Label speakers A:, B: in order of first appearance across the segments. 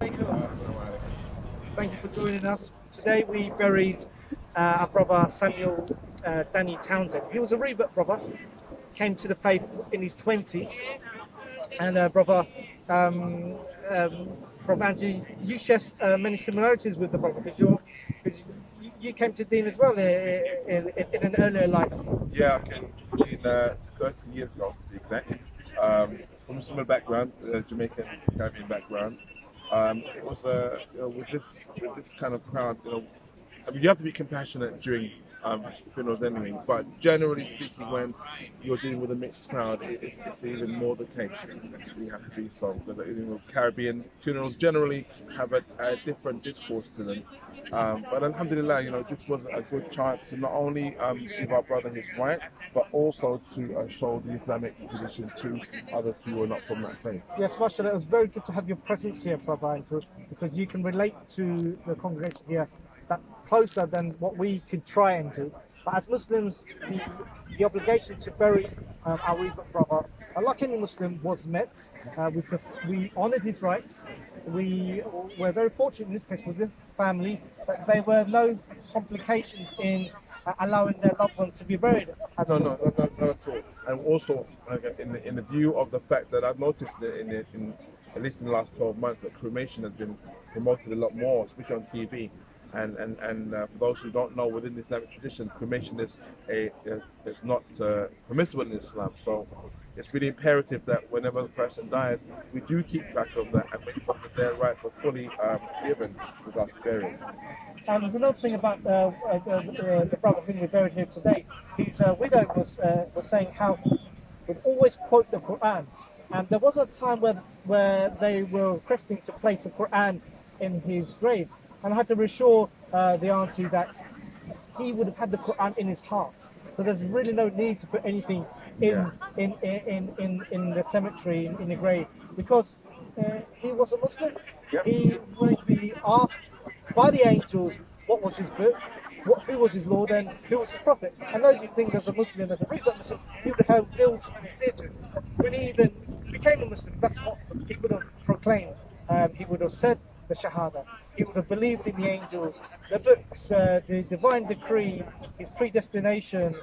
A: Thank you for joining us. Today we buried our brother Samuel Daniel Townsend. He was a rebirth brother, came to the faith in his 20s. And brother Andrew, you share many similarities with the brother because you came to Deen as well in an earlier life.
B: Yeah, I came in 30 years ago to be exact. From a similar background, Jamaican Caribbean background. It was with this kind of crowd, I mean, you have to be compassionate during funerals anyway, but generally speaking, when you're dealing with a mixed crowd, it's even more the case. You have to be so. Because, Caribbean funerals generally have a different discourse to them. But Alhamdulillah, this was a good chance to not only give our brother his right, but also to show the Islamic tradition to others who are not from that faith.
A: Yes, mashallah, it was very good to have your presence here, Brother Andrew, because you can relate to the congregation here that closer than what we could try and do. But as Muslims, the obligation to bury our rebirth brother, like any Muslim, was met. We honoured his rights. We were very fortunate in this case with this family that there were no complications in allowing their loved one to be buried.
B: No, not at all. And also, in the view of the fact that I've noticed that in at least in the last 12 months, that cremation has been promoted a lot more, especially on TV. And for those who don't know, within the Islamic tradition, cremation is not permissible in Islam. So it's really imperative that whenever a person dies, we do keep track of that and make sure that their rights are fully given with our burial.
A: And there's another thing about the brother whom we buried here today. His widow was saying how he would always quote the Quran. And there was a time where they were requesting to place the Quran in his grave. And I had to reassure the auntie that he would have had the Quran in his heart. So there's really no need to put anything in the cemetery, in the grave, because he was a Muslim.
B: Yep.
A: He would be asked by the angels what was his book, who was his Lord, and who was his Prophet. And those who think as a Muslim, as a rebirth Muslim, he would have did when he even became a Muslim. That's what he would have proclaimed. He would have said the Shahada. He would have believed in the angels, the books, the divine decree, his predestination,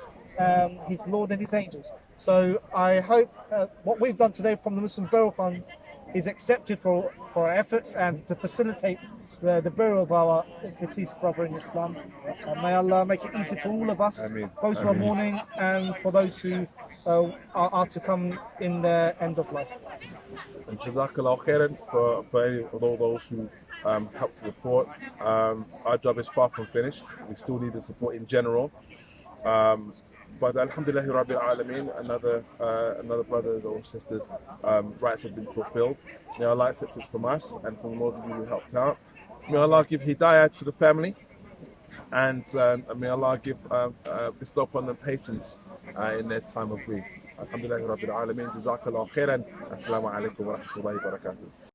A: his Lord and his angels. So I hope what we've done today from the Muslim Burial Fund is accepted for our efforts and to facilitate the burial of our deceased brother in Islam. May Allah make it easy for all of us,
B: Aameen.
A: those who are mourning and for those who are to come in the end of life.
B: And Jazakallah khairan for all those who help to support. Our job is far from finished. We still need the support in general. But Alhamdulillah Rabbil Alameen, another brothers or sisters' rights have been fulfilled. May Allah accept it from us and from all of you who helped out. May Allah give hidayah to the family, and may Allah bestow upon them patience in their time of grief. Alhamdulillah Rabbil Alameen. Jazakallah khairan. Assalamu alaikum wa rahmatullahi wa barakatuh.